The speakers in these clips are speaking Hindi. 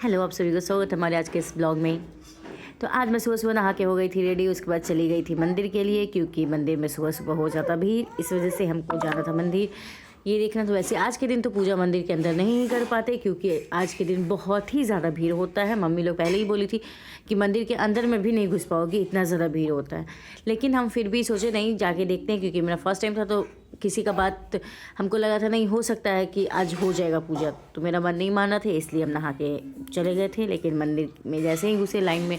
हेलो, आप सभी को स्वागत है हमारे आज के इस ब्लॉग में। तो आज मैं सुबह सुबह नहा के हो गई थी रेडी। उसके बाद चली गई थी मंदिर के लिए, क्योंकि मंदिर में सुबह सुबह हो जाता भीड़, इस वजह से हमको जाना था मंदिर। ये देखना तो वैसे आज के दिन तो पूजा मंदिर के अंदर नहीं कर पाते, क्योंकि आज के दिन बहुत ही ज़्यादा भीड़ होता है। मम्मी लोग पहले ही बोली थी कि मंदिर के अंदर में भी नहीं घुस पाओगी, इतना ज़्यादा भीड़ होता है। लेकिन हम फिर भी सोचे नहीं, जाके देखते हैं, क्योंकि मेरा फर्स्ट टाइम था तो किसी का बात हमको लगा था नहीं हो सकता है कि आज हो जाएगा पूजा, तो मेरा मन नहीं माना था, इसलिए हम नहा के चले गए थे। लेकिन मंदिर में जैसे ही घुसे लाइन में,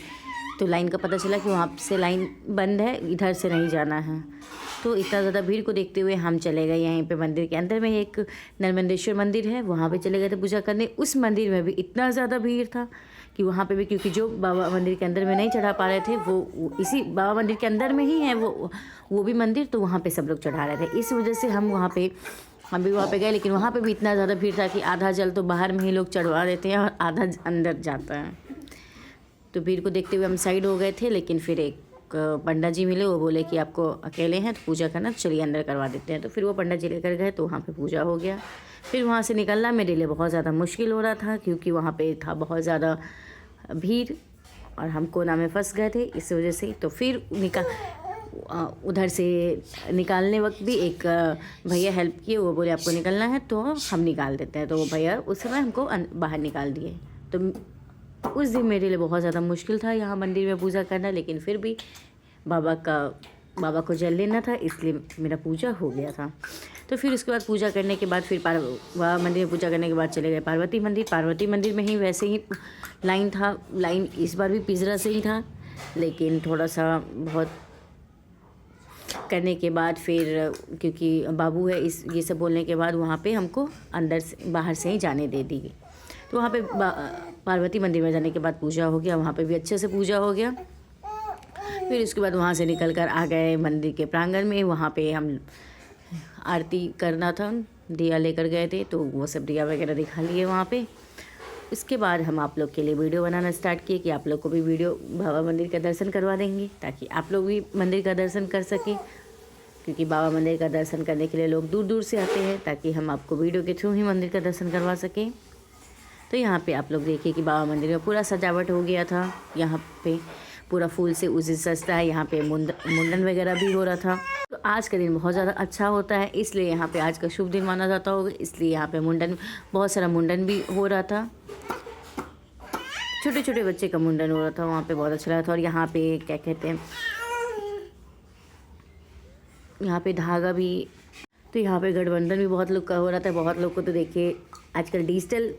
तो लाइन का पता चला कि वहाँ से लाइन बंद है, इधर से नहीं जाना है। तो इतना ज़्यादा भीड़ को देखते हुए हम चले गए यहीं पे मंदिर के अंदर में एक नर्मदेश्वर मंदिर है, वहाँ पे चले गए थे पूजा करने। उस मंदिर में भी इतना ज़्यादा भीड़ था कि वहाँ पे भी, क्योंकि जो बाबा मंदिर के अंदर में नहीं चढ़ा पा रहे थे वो इसी बाबा मंदिर के अंदर में ही है वो भी मंदिर, तो वहाँ पे सब लोग चढ़ा रहे थे। इस वजह से हम भी वहाँ पे गए। लेकिन वहाँ पे भी इतना ज़्यादा भीड़ था कि आधा जल तो बाहर में ही लोग चढ़वा देते हैं और आधा अंदर जाता है। तो भीड़ को देखते हुए हम साइड हो गए थे। लेकिन फिर एक पंडा जी मिले, वो बोले कि आपको अकेले हैं तो पूजा करना, चलिए अंदर करवा देते हैं। तो फिर वो पंडा जी लेकर गए, तो वहाँ पे पूजा हो गया। फिर वहाँ से निकलना मेरे लिए बहुत ज़्यादा मुश्किल हो रहा था, क्योंकि वहाँ पे था बहुत ज़्यादा भीड़ और हम कोना में फंस गए थे इस वजह से। तो फिर उधर से निकालने वक्त भी एक भैया हेल्प किए, वो बोले आपको निकलना है तो हम निकाल देते हैं। तो वो भैया उस समय हमको बाहर निकाल दिए। तो उस दिन मेरे लिए बहुत ज़्यादा मुश्किल था यहाँ मंदिर में पूजा करना, लेकिन फिर भी बाबा को जल लेना था, इसलिए मेरा पूजा हो गया था। तो फिर उसके बाद पूजा करने के बाद फिर वहाँ मंदिर में पूजा करने के बाद चले गए पार्वती मंदिर में ही वैसे ही लाइन था। लाइन इस बार भी पिंजरा से ही था, लेकिन थोड़ा सा बहुत करने के बाद फिर, क्योंकि बाबू है ये सब बोलने के बाद वहाँ पे हमको अंदर से बाहर से ही जाने दे दी। तो वहाँ पे पार्वती मंदिर में जाने के बाद पूजा हो गया, वहाँ पे भी अच्छे से पूजा हो गया। फिर उसके बाद वहाँ से निकल कर आ गए मंदिर के प्रांगण में। वहाँ पे हम आरती करना था, दिया लेकर गए थे, तो वो सब दिया वगैरह दिखा लिए वहाँ पे। उसके बाद हम आप लोग के लिए वीडियो बनाना स्टार्ट किए कि आप लोग को भी वीडियो बाबा मंदिर का दर्शन करवा देंगे, ताकि आप लोग भी मंदिर का दर्शन कर सकें, क्योंकि बाबा मंदिर का दर्शन करने के लिए लोग दूर दूर से आते हैं, ताकि हम आपको वीडियो के थ्रू ही मंदिर का दर्शन करवा सकें। तो यहाँ पे आप लोग देखिए कि बाबा मंदिर में पूरा सजावट हो गया था। यहाँ पे पूरा फूल से उसे सजता है। यहाँ पे मुंडन वगैरह भी हो रहा था। तो आज का दिन बहुत ज़्यादा अच्छा होता है, इसलिए यहाँ पे आज का शुभ दिन माना जाता होगा, इसलिए यहाँ पे बहुत सारा मुंडन भी हो रहा था। छोटे छोटे बच्चे का मुंडन हो रहा था, वहाँ पे बहुत अच्छा लगा था। और यहाँ पे क्या कहते हैं, यहाँ पे धागा भी, तो यहाँ पे गठबंधन भी बहुत लोग का हो रहा था। बहुत लोग को तो देखिए आजकल डिजिटल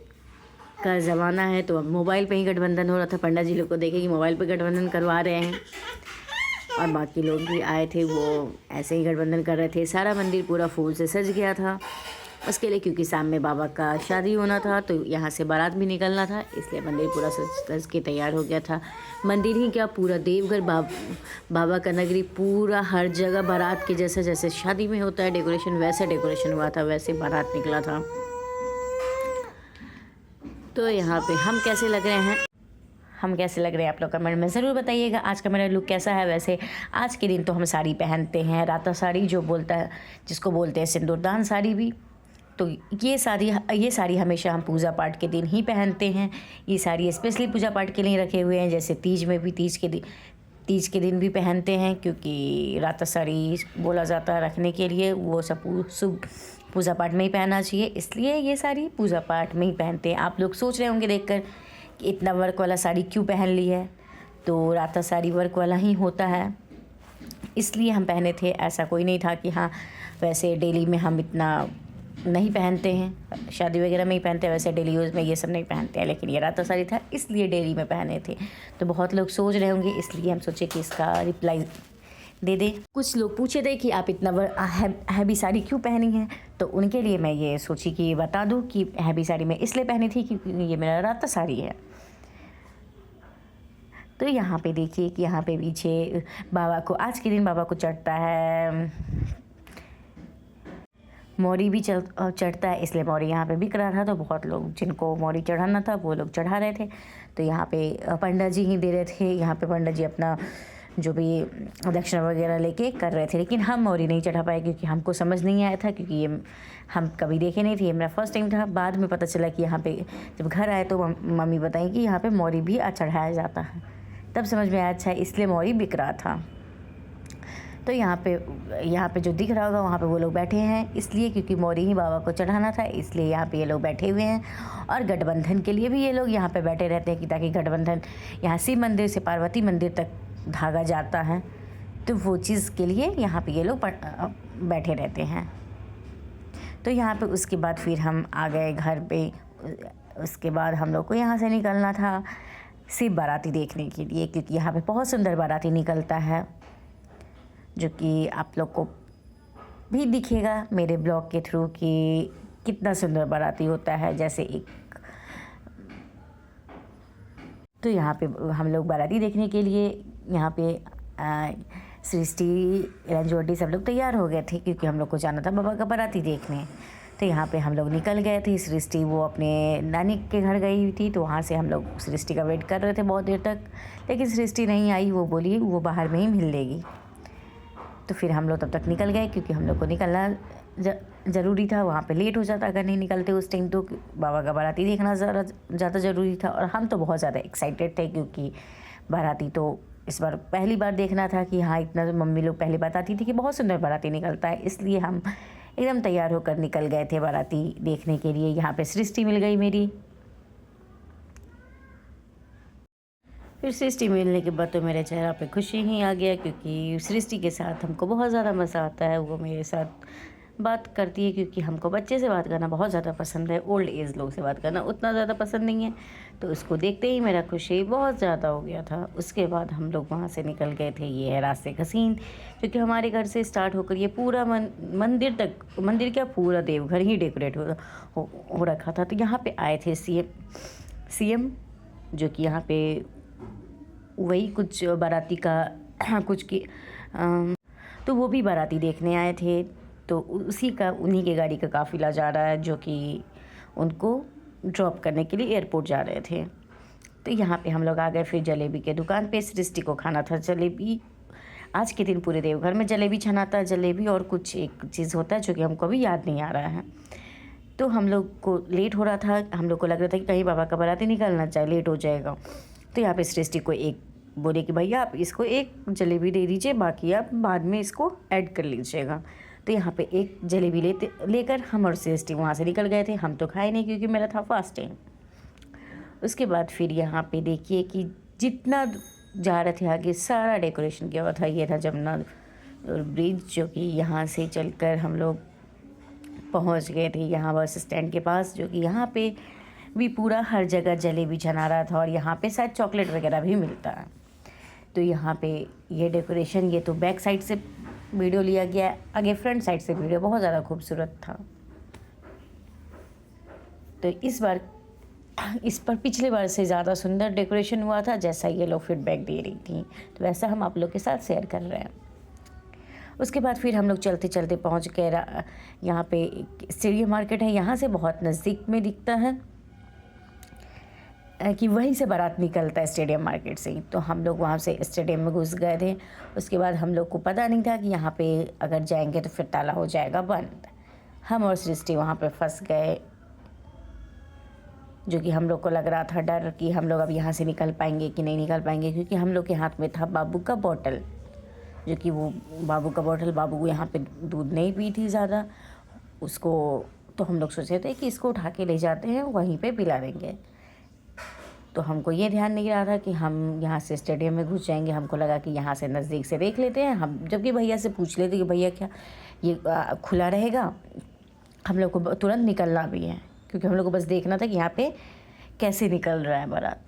का ज़माना है, तो अब मोबाइल पे ही गठबंधन हो रहा था। पंडा जी लोग को देखे कि मोबाइल पे गठबंधन करवा रहे हैं, और बाकी लोग भी आए थे, वो ऐसे ही गठबंधन कर रहे थे। सारा मंदिर पूरा फूल से सज गया था उसके लिए, क्योंकि सामने बाबा का शादी होना था, तो यहाँ से बारात भी निकलना था, इसलिए मंदिर पूरा सज के तैयार हो गया था। मंदिर ही क्या, पूरा देवघर बाबा का नगरी, पूरा हर जगह बारात के जैसे शादी में होता है डेकोरेशन, वैसे डेकोरेशन हुआ था, वैसे बारात निकला था। तो यहाँ पे हम कैसे लग रहे हैं आप लोग कमेंट में ज़रूर बताइएगा। आज का मेरा लुक कैसा है। वैसे आज के दिन तो हम साड़ी पहनते हैं, राता साड़ी जिसको बोलते हैं सिंदूरदान साड़ी भी। तो ये साड़ी हमेशा हम पूजा पाठ के दिन ही पहनते हैं। ये साड़ी स्पेशली पूजा पाठ के लिए रखे हुए हैं। जैसे तीज में भी तीज के दिन भी पहनते हैं, क्योंकि राता साड़ी बोला जाता है रखने के लिए, वो सब शुभ पूजा पाठ में ही पहनना चाहिए, इसलिए ये साड़ी पूजा पाठ में ही पहनते हैं। आप लोग सोच रहे होंगे देखकर कि इतना वर्क वाला साड़ी क्यों पहन ली है, तो राता साड़ी वर्क वाला ही होता है, इसलिए हम पहने थे। ऐसा कोई नहीं था कि हाँ, वैसे डेली में हम इतना नहीं पहनते हैं, शादी वगैरह में ही पहनते हैं, वैसे डेली यूज़ में ये सब नहीं पहनते हैं, लेकिन ये राता साड़ी था इसलिए डेली में पहने थे। तो बहुत लोग सोच रहे होंगे, इसलिए हम सोचे कि इसका रिप्लाई दे दे। कुछ लोग पूछे थे कि आप इतना हैवी साड़ी क्यों पहनी है, तो उनके लिए मैं ये सोची कि बता दूं कि हैवी साड़ी मैं इसलिए पहनी थी क्योंकि ये मेरा राता साड़ी है। तो यहाँ पे देखिए कि यहाँ पे पीछे आज के दिन बाबा को चढ़ता है मौरी भी चढ़ता है, इसलिए मौरी यहाँ पे बिक रहा था। तो बहुत लोग जिनको मौरी चढ़ाना था वो लोग चढ़ा रहे थे। तो यहाँ पे पंडा जी ही दे रहे थे। यहाँ पे पंडा जी अपना जो भी दक्षिणा वगैरह लेके कर रहे थे, लेकिन हम मौरी नहीं चढ़ा पाए क्योंकि हमको समझ नहीं आया था, क्योंकि ये हम कभी देखे नहीं थे, ये मेरा फर्स्ट टाइम था। बाद में पता चला कि यहाँ पे जब घर आए तो मम्मी बताई कि यहाँ पे मौरी भी चढ़ाया जाता है, तब समझ में आया अच्छा इसलिए मौरी बिक रहा था। तो यहाँ पे जो दिख रहा होगा वहाँ पे वो लोग बैठे हैं, इसलिए क्योंकि मौरी ही बाबा को चढ़ाना था, इसलिए यहाँ पे ये लोग बैठे हुए हैं। और गठबंधन के लिए भी ये लोग यहाँ पे बैठे रहते हैं कि ताकि गठबंधन यहाँ शिव मंदिर से पार्वती मंदिर तक धागा जाता है, तो वो चीज़ के लिए यहाँ पे ये लोग बैठे रहते हैं। तो यहाँ पे उसके बाद फिर हम आ गए घर पे। उसके बाद हम लोग को यहाँ से निकलना था शिव बाराती देखने के लिए, क्योंकि यहाँ पे बहुत सुंदर बाराती निकलता है, जो कि आप लोग को भी दिखेगा मेरे ब्लॉग के थ्रू कि कितना सुंदर बाराती होता है। जैसे एक तो यहाँ पे हम लोग बाराती देखने के लिए यहाँ पे सृष्टि रंजोटी सब लोग तैयार हो गए थे, क्योंकि हम लोग को जाना था बाबा का बाराती देखने। तो यहाँ पे हम लोग निकल गए थे। सृष्टि वो अपने नानी के घर गई हुई थी, तो वहाँ से हम लोग सृष्टि का वेट कर रहे थे बहुत देर तक, लेकिन सृष्टि नहीं आई। वो बोली वो बाहर में ही मिल लेगी। तो फिर हम लोग तब तक निकल गए, क्योंकि हम लोग को निकलना ज़रूरी था, वहाँ पे लेट हो जाता अगर नहीं निकलते उस टाइम। तो बाबा का बाराती देखना ज़्यादा ज़रूरी था, और हम तो बहुत ज़्यादा एक्साइटेड थे, क्योंकि बाराती तो इस बार पहली बार देखना था कि हाँ इतना। तो मम्मी लोग पहली बात आती थी कि बहुत सुंदर बाराती निकलता है, इसलिए हम एकदम तैयार होकर निकल गए थे बाराती देखने के लिए। यहाँ पे सृष्टि मिल गई मेरी। फिर सृष्टि मिलने के बाद तो मेरे चेहरा पे खुशी ही आ गया, क्योंकि सृष्टि के साथ हमको बहुत ज़्यादा मज़ा आता है। वो मेरे साथ बात करती है, क्योंकि हमको बच्चे से बात करना बहुत ज़्यादा पसंद है, ओल्ड एज लोग से बात करना उतना ज़्यादा पसंद नहीं है। तो उसको देखते ही मेरा खुशी बहुत ज़्यादा हो गया था। उसके बाद हम लोग वहाँ से निकल गए थे। ये है रास्ते का सीन, क्योंकि हमारे घर से स्टार्ट होकर ये पूरा मंदिर तक, मंदिर क्या पूरा देवघर ही डेकोरेट हो रखा था। तो यहाँ पे आए थे सीएम, जो कि यहाँ पे वही कुछ बाराती का कुछ की तो वो भी बाराती देखने आए थे। तो उन्हीं के गाड़ी का काफ़िला जा रहा है, जो कि उनको ड्रॉप करने के लिए एयरपोर्ट जा रहे थे। तो यहाँ पे हम लोग आ गए। फिर जलेबी के दुकान पे सृष्टि को खाना था जलेबी। आज के दिन पूरे देवघर में जलेबी छनाता है, जलेबी और कुछ एक चीज़ होता है जो कि हमको अभी याद नहीं आ रहा है। तो हम लोग को लेट हो रहा था, हम लोग को लग रहा था कि कहीं बाबा का बाराती निकलना चाहिए, लेट हो जाएगा। तो यहाँ पे सृष्टि को एक बोले कि भैया आप इसको एक जलेबी दे दीजिए, बाकी आप बाद में इसको ऐड कर लीजिएगा। तो यहाँ पे एक जलेबी लेकर हम और सृष्टि वहाँ से निकल गए थे। हम तो खाए नहीं, क्योंकि मेरा था फास्टिंग। उसके बाद फिर यहाँ पे देखिए कि जितना जा रहे थे आगे सारा डेकोरेशन किया हुआ था। ये था जमुना ब्रिज, जो कि यहाँ से चलकर हम लोग पहुँच गए थे यहाँ बस स्टैंड के पास, जो कि यहाँ पे भी पूरा हर जगह जलेबी छना रहा था। और यहाँ पे शायद चॉकलेट वगैरह भी मिलता है। तो यहाँ पे ये डेकोरेशन, ये तो बैक साइड से वीडियो लिया गया, आगे फ्रंट साइड से वीडियो, बहुत ज़्यादा खूबसूरत था। तो इस पर पिछले बार से ज़्यादा सुंदर डेकोरेशन हुआ था, जैसा ये लोग फीडबैक दे रही थी। तो वैसा हम आप लोग के साथ शेयर कर रहे हैं। उसके बाद फिर हम लोग चलते चलते पहुँच गए यहाँ पे स्टेडियम मार्केट है, यहाँ से बहुत नज़दीक में दिखता है कि वहीं से बारात निकलता है स्टेडियम मार्केट से ही। तो हम लोग वहाँ से स्टेडियम में घुस गए थे। उसके बाद हम लोग को पता नहीं था कि यहाँ पे अगर जाएंगे तो फिर ताला हो जाएगा बंद। हम और सृष्टि वहाँ पे फंस गए, जो कि हम लोग को लग रहा था डर कि हम लोग अब यहाँ से निकल पाएंगे कि नहीं निकल पाएंगे, क्योंकि हम लोग के हाथ में था बाबू का बॉटल, जो कि वो बाबू का बॉटल, बाबू को यहाँ पे दूध नहीं पी थी ज़्यादा उसको। तो हम लोग सोचे थे कि इसको उठा के ले जाते हैं, वहीं पे पिला देंगे। तो हमको ये ध्यान नहीं रहा था कि हम यहाँ से स्टेडियम में घुस जाएंगे। हमको लगा कि यहाँ से नज़दीक से देख लेते हैं हम, जबकि भैया से पूछ लेते कि भैया क्या ये खुला रहेगा। हम लोग को तुरंत निकलना भी है, क्योंकि हम लोग को बस देखना था कि यहाँ पे कैसे निकल रहा है बारात।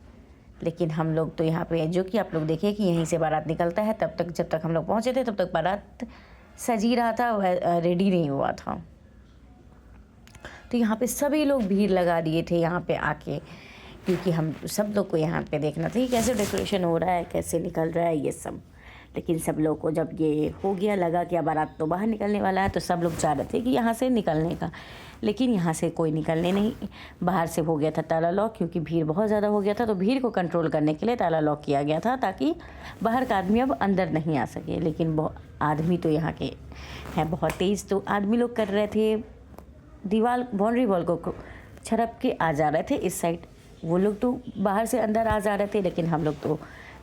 लेकिन हम लोग तो यहाँ पे, जो कि आप लोग देखिए कि यहीं से बारात निकलता है, तब तक जब तक हम लोग पहुँचे थे तब तक बारात सज ही रहा था, रेडी नहीं हुआ था। तो यहाँ पे सभी लोग भीड़ लगा दिए थे यहाँ पे आके, क्योंकि हम सब लोग को यहाँ पे देखना था कि कैसे डेकोरेशन हो रहा है, कैसे निकल रहा है ये सब। लेकिन सब लोग को जब ये हो गया, लगा कि अब बारात तो बाहर निकलने वाला है, तो सब लोग चाह रहे थे कि यहाँ से निकलने का, लेकिन यहाँ से कोई निकलने नहीं। बाहर से हो गया था ताला लॉक, क्योंकि भीड़ बहुत ज़्यादा हो गया था, तो भीड़ को कंट्रोल करने के लिए ताला लॉक किया गया था, ताकि बाहर का आदमी अब अंदर नहीं आ सके। लेकिन आदमी तो यहाँ के हैं बहुत तेज़, तो आदमी लोग कर रहे थे दीवार, बाउंड्री वॉल को छरप के आ जा रहे थे इस साइड। वो लोग तो बाहर से अंदर आ जा रहे थे, लेकिन हम लोग तो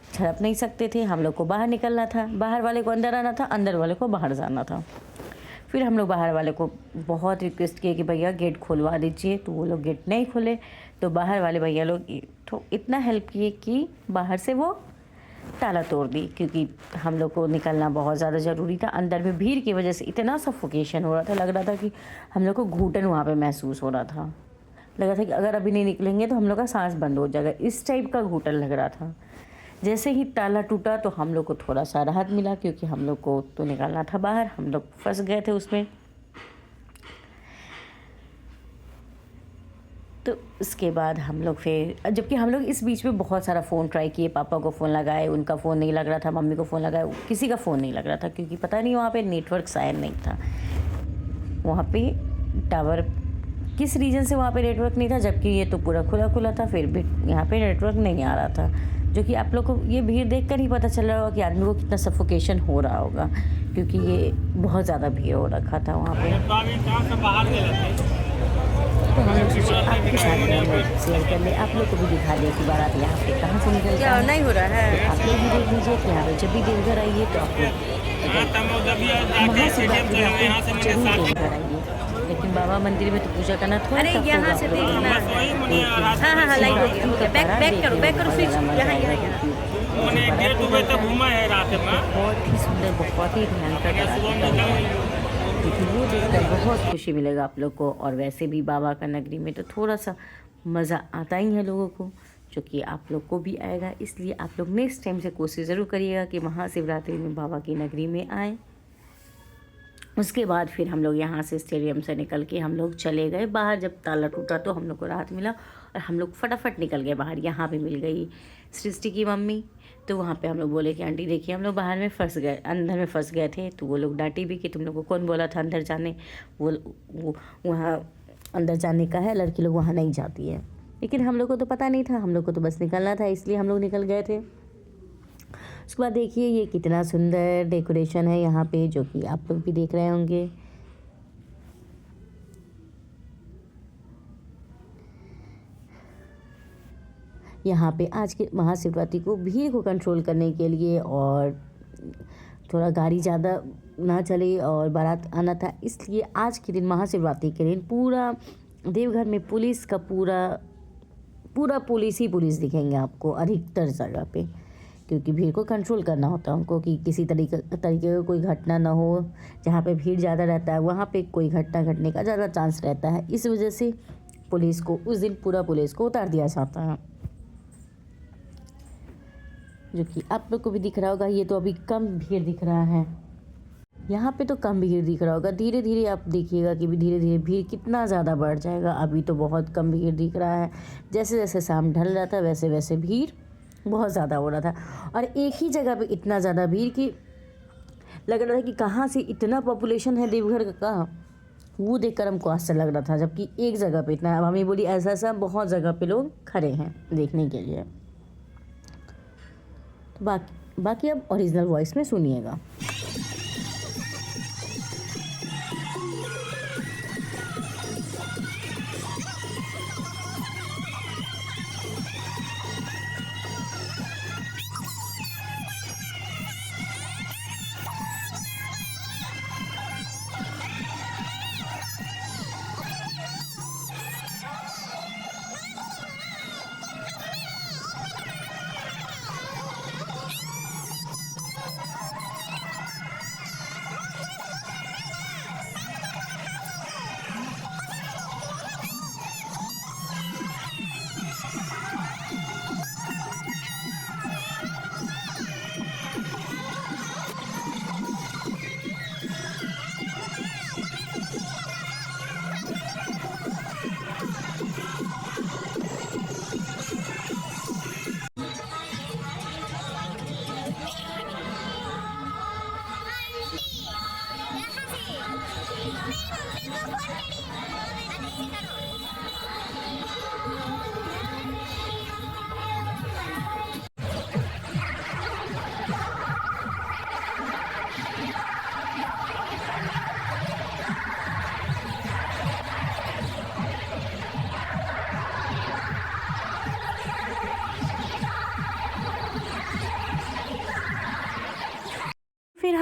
छरप नहीं सकते थे, हम लोग को बाहर निकलना था, बाहर वाले को अंदर आना था, अंदर वाले को बाहर जाना था। फिर हम लोग बाहर वाले को बहुत रिक्वेस्ट किए कि भैया गेट खोलवा दीजिए, तो वो लोग गेट नहीं खोले। तो बाहर वाले भैया लोग तो इतना हेल्प किए कि बाहर से वो ताला तोड़ दी, क्योंकि हम लोग को निकलना बहुत ज़्यादा ज़रूरी था। अंदर में भीड़ की वजह से इतना सफोकेशन हो रहा था, लग रहा था कि हम लोग को घुटन वहाँ पे महसूस हो रहा था। लग रहा था कि अगर अभी नहीं निकलेंगे तो हम लोग का सांस बंद हो जाएगा, इस टाइप का घुटन लग रहा था। जैसे ही ताला टूटा तो हम लोग को थोड़ा सा राहत मिला, क्योंकि हम लोग को तो निकलना था बाहर, हम लोग फंस गए थे उसमें। तो उसके बाद हम लोग फिर, जबकि हम लोग इस बीच में बहुत सारा फ़ोन ट्राई किए, पापा को फ़ोन लगाए, उनका फ़ोन नहीं लग रहा था, मम्मी को फ़ोन लगाए, किसी का फ़ोन नहीं लग रहा था, क्योंकि पता नहीं वहाँ पे नेटवर्क शायद नहीं था। वहाँ पे टावर किस रीज़न से वहाँ पे नेटवर्क नहीं था, जबकि ये तो पूरा खुला था, फिर भी यहाँ पे नेटवर्क नहीं आ रहा था। जो कि आप लोग को ये भीड़ देख कर ही पता चल रहा होगा कि आदमी को कितना सफोकेशन हो रहा होगा, क्योंकि ये बहुत ज़्यादा भीड़ हो रखा था वहाँ पे। तो हम लोग सोचे आपके साथ में शेयर कर ले, आप लोग को भी दिखा दे कि बारात यहाँ पे कहाँ से निकल क्या नहीं हो रहा है। तो आप लोग भी देख लीजिए कि यहाँ पे जब भी देवघर आइए तो आप लोग महाशिवरात्रि यहाँ पे जरूर देवघर आइए। लेकिन बाबा मंदिर में तो पूजा करना थोड़ा अरे टफ यहाँ होगा से आप लोगों देखना को। है। हाँ लाइट हो गया, हो गया। बैक करो, बैक करो, स्विच यहाँ। बहुत ही सुंदर, बहुत ही भयंकर, क्योंकि वो देखकर बहुत खुशी मिलेगा आप लोग को। और वैसे भी बाबा का नगरी में तो थोड़ा सा मज़ा आता ही है लोगों को, जो कि आप लोग को भी आएगा। इसलिए आप लोग नेक्स्ट टाइम से कोशिश ज़रूर करिएगा कि महाशिवरात्रि में बाबा की नगरी में आए। उसके बाद फिर हम लोग यहाँ से स्टेडियम से निकल के हम लोग चले गए बाहर। जब ताला टूटा तो हम लोग को राहत मिला और हम लोग फटाफट निकल गए बाहर। यहाँ पे मिल गई सृष्टि की मम्मी, तो वहाँ पे हम लोग बोले कि आंटी देखिए हम लोग बाहर में फंस गए, अंदर में फंस गए थे। तो वो लोग डांटी भी कि तुम लोग को कौन बोला था अंदर जाने, वो वहाँ अंदर जाने का है, लड़की लोग वहाँ नहीं जाती है। लेकिन हम लोग को तो पता नहीं था, हम लोग को तो बस निकलना था, इसलिए हम लोग निकल गए थे। उसके बाद देखिए ये कितना सुंदर डेकोरेशन है यहाँ पे, जो कि आप लोग भी देख रहे होंगे। यहाँ पे आज के महाशिवरात्रि को भीड़ को कंट्रोल करने के लिए और थोड़ा गाड़ी ज़्यादा ना चले और बारात आना था, इसलिए आज के दिन महाशिवरात्रि के दिन पूरा देवघर में पुलिस का पूरा पुलिस ही पुलिस दिखेंगे आपको अधिकतर जगह पे, क्योंकि भीड़ को कंट्रोल करना होता है उनको कि किसी तरीके का कोई घटना ना हो। जहाँ पे भीड़ ज़्यादा रहता है वहाँ पे कोई घटना घटने का ज़्यादा चांस रहता है, इस वजह से पुलिस को उस दिन पूरा पुलिस को उतार दिया जाता है, जो कि आप लोग को भी दिख रहा होगा। ये तो अभी कम भीड़ दिख रहा है, यहाँ पे तो कम भीड़ दिख रहा होगा। धीरे धीरे आप देखिएगा कि भी धीरे धीरे भीड़ कितना ज़्यादा बढ़ जाएगा। अभी तो बहुत कम भीड़ दिख रहा है, जैसे जैसे शाम ढल रहा था वैसे वैसे भीड़ बहुत ज़्यादा हो रहा था। और एक ही जगह पे इतना ज़्यादा भीड़ कि लग रहा था कि कहाँ से इतना पॉपुलेशन है देवघर का, कहाँ वो देखकर हमको आश्चर्य लग रहा था, जबकि एक जगह पे इतना। अब हमें बोली ऐसा बहुत जगह पे लोग खड़े हैं देखने के लिए। तो बाकी अब ओरिजिनल वॉइस में सुनिएगा।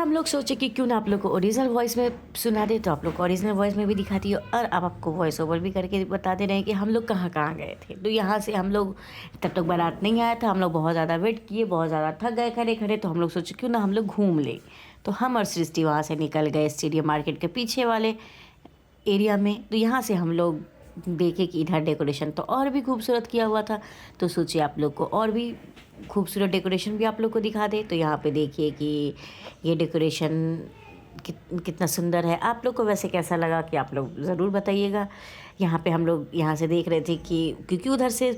हम लोग सोचे कि क्यों ना आप लोग को ओरिजिनल वॉइस में सुना दे, तो आप लोग को ओरिजिनल वॉइस में भी दिखाती हो और अब आपको वॉइस ओवर भी करके बताते रहे कि हम लोग कहाँ कहाँ गए थे। तो यहाँ से हम लोग, तब तक बारात नहीं आया था, हम लोग बहुत ज़्यादा वेट किए, बहुत ज़्यादा थक गए खड़े खड़े, तो हम लोग सोचे क्यों ना हम लोग घूम ले। तो हम और सृष्टि वहाँ से निकल गए स्टेडियम मार्केट के पीछे वाले एरिया में। तो यहाँ से हम लोग देखे कि इधर डेकोरेशन तो और भी खूबसूरत किया हुआ था, तो सोचे आप लोग को और भी खूबसूरत डेकोरेशन भी आप लोग को दिखा दे। तो यहाँ पे देखिए कि ये डेकोरेशन कितना सुंदर है। आप लोग को वैसे कैसा लगा कि आप लोग ज़रूर बताइएगा। यहाँ पे हम लोग यहाँ से देख रहे थे कि क्योंकि उधर से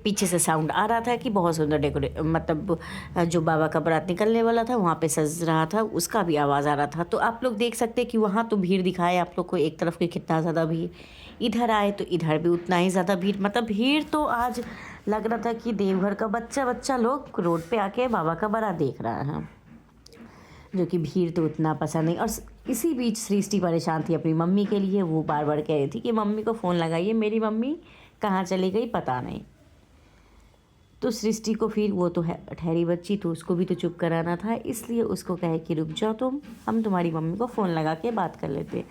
पीछे से साउंड आ रहा था कि बहुत सुंदर मतलब जो बाबा का बारात निकलने वाला था वहाँ पे सज रहा था, उसका भी आवाज़ आ रहा था। तो आप लोग देख सकते हैं कि वहाँ तो भीड़ दिखाए आप लोग को एक तरफ की कितना ज़्यादा भीड़, इधर आए तो इधर भी उतना ही ज़्यादा भीड़। मतलब भीड़ तो आज लग रहा था कि देवघर का बच्चा लोग रोड पे आके बाबा का बारात देख रहा है, जो कि भीड़ तो उतना पसंद नहीं। और इसी बीच सृष्टि परेशान थी अपनी मम्मी के लिए, वो बार बार कह रही थी कि मम्मी को फ़ोन लगाइए, मेरी मम्मी कहाँ चली गई पता नहीं। तो सृष्टि को फिर, वो तो है ठहरी बच्ची, तो उसको भी तो चुप कराना था, इसलिए उसको कहे कि रुक जाओ तुम, हम तुम्हारी मम्मी को फ़ोन लगा के बात कर लेते।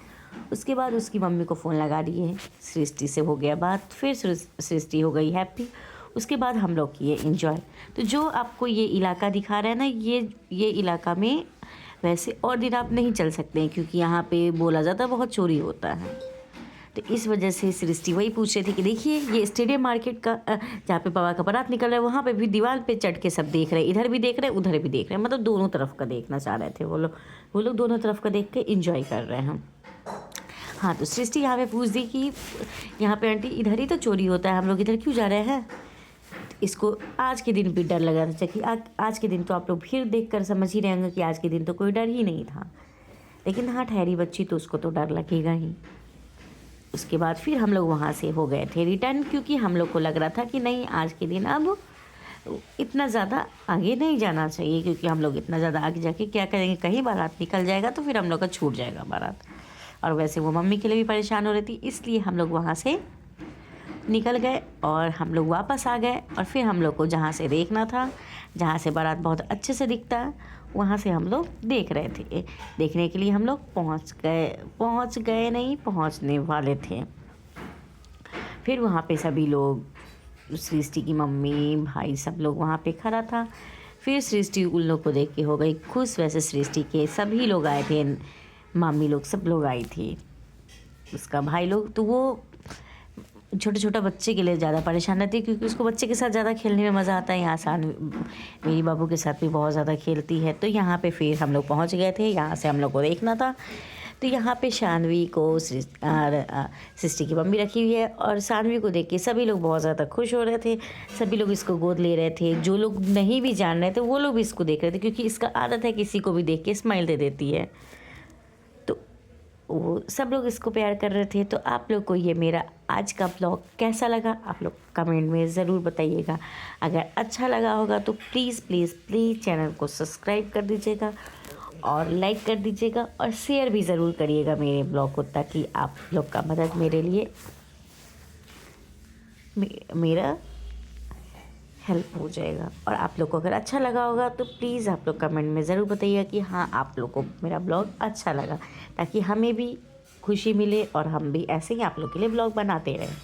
उसके बाद उसकी मम्मी को फ़ोन लगा दिए, सृष्टि से हो गया बात, फिर सृष्टि हो गई हैप्पी। उसके बाद हम लोग किए एंजॉय। तो जो आपको ये इलाका दिखा रहा है ना, ये इलाका में वैसे और दिन आप नहीं चल सकते हैं, क्योंकि यहाँ पे बोला जाता है बहुत चोरी होता है। तो इस वजह से सृष्टि वही पूछ रही थी कि देखिए ये स्टेडियम मार्केट का जहाँ पे बाबा का बारात निकल रहा है, वहाँ पे भी दीवार पे चढ़ के सब देख रहे हैं, इधर भी देख रहे हैं उधर भी देख रहे हैं, मतलब दोनों तरफ का देखना चाह रहे थे वो लोग दोनों तरफ का देख के इंजॉय कर रहे हैं। हाँ, तो सृष्टि यहाँ पे पूछ दी कि यहाँ पे आंटी इधर ही तो चोरी होता है, हम लोग इधर क्यों जा रहे हैं। इसको आज के दिन भी डर लगा था कि आज के दिन तो आप लोग भीड़ देख कर समझ ही रहे होंगे कि आज के दिन तो कोई डर ही नहीं था, लेकिन हाँ ठहरी बच्ची तो उसको तो डर लगेगा ही। उसके बाद फिर हम लोग वहाँ से हो गए थे रिटर्न, क्योंकि हम लोग को लग रहा था कि नहीं आज के दिन अब इतना ज़्यादा आगे नहीं जाना चाहिए, क्योंकि हम लोग इतना ज़्यादा आगे जाके क्या करेंगे, कहीं बारात निकल जाएगा तो फिर हम लोग का छूट जाएगा बारात। और वैसे वो मम्मी के लिए भी परेशान हो रही थी, इसलिए हम लोग वहाँ से निकल गए और हम लोग वापस आ गए। और फिर हम लोग को जहाँ से देखना था, जहाँ से बारात बहुत अच्छे से दिखता है, वहाँ से हम लोग देख रहे थे। देखने के लिए हम लोग पहुँचने वाले थे। फिर वहाँ पे सभी लोग, सृष्टि की मम्मी भाई सब लोग वहाँ पे खड़ा था। फिर सृष्टि उन लोग को देख के हो गई खुश। वैसे सृष्टि के सभी लोग आए थे, मामी लोग सब लोग आई थी, उसका भाई लोग। तो वो छोटा बच्चे के लिए ज़्यादा परेशान रहती है, क्योंकि उसको बच्चे के साथ ज़्यादा खेलने में मज़ा आता है। यहाँ मेरी बाबू के साथ भी बहुत ज़्यादा खेलती है। तो यहाँ पे फिर हम लोग पहुँच गए थे, यहाँ से हम लोग को देखना था। तो यहाँ पे शानवी को सृष्टि की मम्मी रखी हुई है, और शानवी को देख के सभी लोग बहुत ज़्यादा खुश हो रहे थे। सभी लोग इसको गोद ले रहे थे, जो लोग नहीं भी जान रहे थे वो लोग भी इसको देख रहे थे, क्योंकि इसका आदत है किसी को भी देख के स्माइल दे देती है। वो सब लोग इसको प्यार कर रहे थे। तो आप लोग को ये मेरा आज का ब्लॉग कैसा लगा, आप लोग कमेंट में ज़रूर बताइएगा। अगर अच्छा लगा होगा तो प्लीज़ चैनल को सब्सक्राइब कर दीजिएगा और लाइक कर दीजिएगा और शेयर भी ज़रूर करिएगा मेरे ब्लॉग को, ताकि आप लोग का मदद मेरे लिए मेरा हेल्प हो जाएगा। और आप लोग को अगर अच्छा लगा होगा तो प्लीज़ आप लोग कमेंट में ज़रूर बताइएगा कि हाँ आप लोग को मेरा ब्लॉग अच्छा लगा, ताकि हमें भी खुशी मिले और हम भी ऐसे ही आप लोग के लिए ब्लॉग बनाते रहें।